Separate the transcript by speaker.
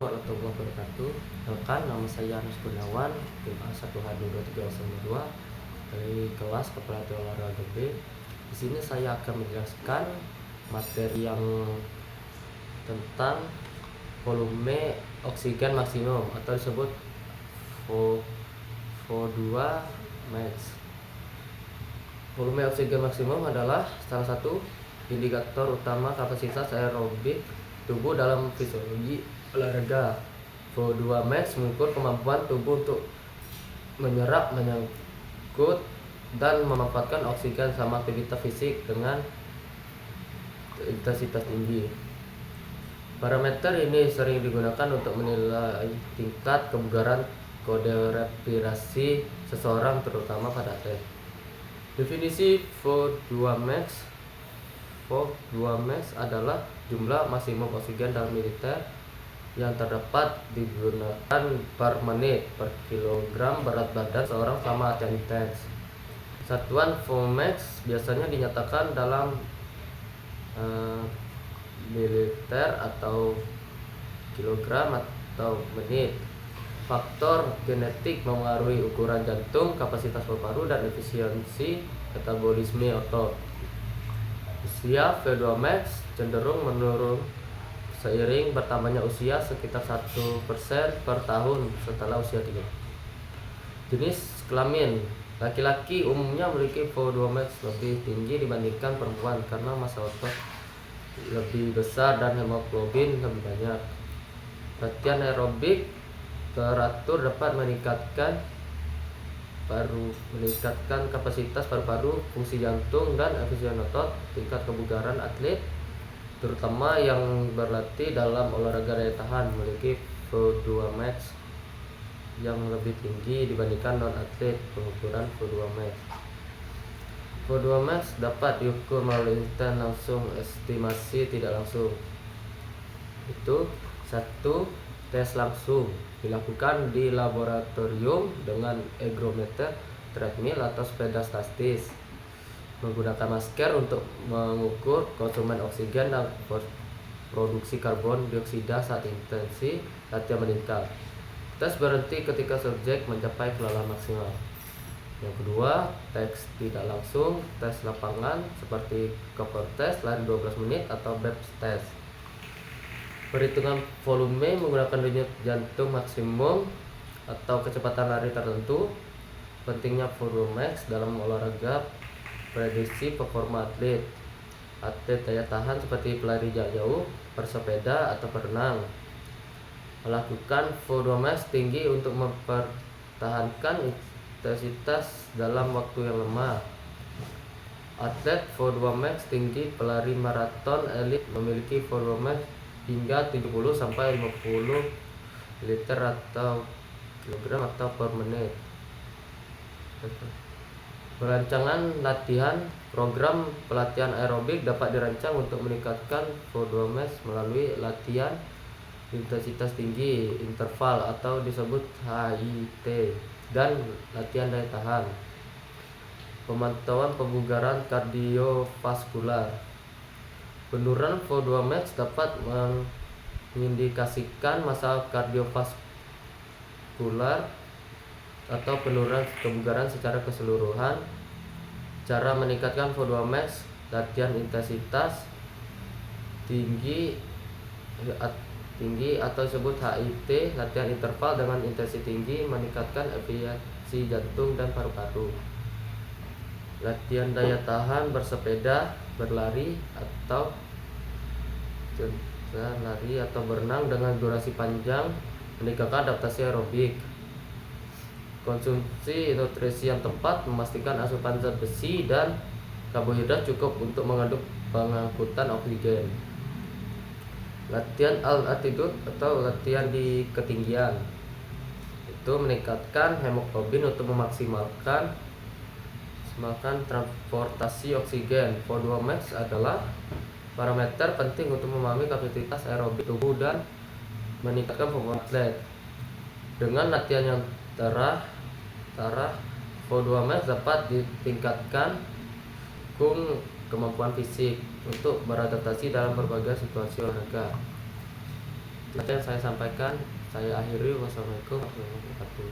Speaker 1: Warahmatullahi wabarakatuh. Perkenalkan, nama saya Anas Gunawan, tim A1H22302 dari kelas Kepelatihan Olahraga B. Di sini saya akan menjelaskan materi yang tentang volume oksigen maksimum atau disebut VO2 max. Volume oksigen maksimum adalah salah satu indikator utama kapasitas aerobik tubuh dalam fisiologi olahraga. VO2 max mengukur kemampuan tubuh untuk menyerap, menyangkut, dan memanfaatkan oksigen sama aktivitas fisik dengan intensitas tinggi. Parameter ini sering digunakan untuk menilai tingkat kebugaran kode respirasi seseorang, terutama pada atlet. Definisi VO2 max. VO2 max adalah jumlah maksimum oksigen dalam mililiter yang terdapat digunakan per menit per kilogram berat badan seorang selama latihan intens. Satuan VO max biasanya dinyatakan dalam mililiter atau kilogram atau menit. Faktor genetik mempengaruhi ukuran jantung, kapasitas paru-paru, dan efisiensi metabolisme otot. Usia VO2 max cenderung menurun seiring bertambahnya usia, sekitar 1% per tahun setelah usia 3. Jenis kelamin. Laki-laki umumnya memiliki VO2 max lebih tinggi dibandingkan perempuan karena massa otot lebih besar dan hemoglobin lebih banyak. Latihan aerobik teratur dapat meningkatkan kapasitas paru-paru, fungsi jantung, dan efisiensi otot. Tingkat kebugaran atlet, terutama yang berlatih dalam olahraga daya tahan, memiliki VO2 max yang lebih tinggi dibandingkan non-atlet. Pengukuran VO2 max. VO2 max dapat diukur melalui tes langsung, estimasi tidak langsung. Itu satu, tes langsung dilakukan di laboratorium dengan ergometer, treadmill, atau sepeda statis. Menggunakan masker untuk mengukur konsumen oksigen dan produksi karbon dioksida saat intensi latihan meningkat. Tes berhenti ketika subjek mencapai kelelahan maksimal. Yang kedua, tes tidak langsung, tes lapangan seperti cover test, lari 12 menit, atau BEPS test. Perhitungan volume menggunakan denyut jantung maksimum atau kecepatan lari tertentu. Pentingnya VO2 max dalam olahraga. Prediksi performa atlet. Atlet daya tahan seperti pelari jarak jauh, bersepeda, atau berenang melakukan VO2 max tinggi untuk mempertahankan intensitas dalam waktu yang lama. Atlet VO2 max tinggi pelari maraton elit memiliki VO2 max hingga 70 sampai 50 liter atau kilogram atau per menit. Perancangan latihan. Program pelatihan aerobik dapat dirancang untuk meningkatkan VO2 max melalui latihan intensitas tinggi interval atau disebut HIIT dan latihan daya tahan. Pemantauan kebugaran kardiovaskular. Penurunan VO2 max dapat mengindikasikan masalah kardiovaskular atau penurunan kebugaran secara keseluruhan. Cara meningkatkan VO2 max: latihan intensitas tinggi atau disebut HIIT, latihan interval dengan intensitas tinggi, meningkatkan efisiensi jantung dan paru-paru. Latihan daya tahan, bersepeda, berlari atau lari atau berenang dengan durasi panjang, meningkatkan adaptasi aerobik. Konsumsi nutrisi yang tepat, memastikan asupan zat besi dan karbohidrat cukup untuk mengandung pengangkutan oksigen. Latihan altitude atau latihan di ketinggian, itu meningkatkan hemoglobin untuk memaksimalkan transportasi oksigen. VO2 max adalah parameter penting untuk memahami kapasitas aerobik tubuh dan meningkatkan performa atlet. Dengan latihan yang terarah, VO2 max dapat ditingkatkan kemampuan fisik untuk beradaptasi dalam berbagai situasi olahraga. Itu yang saya sampaikan. Saya akhiri. Wassalamualaikum warahmatullahi wabarakatuh.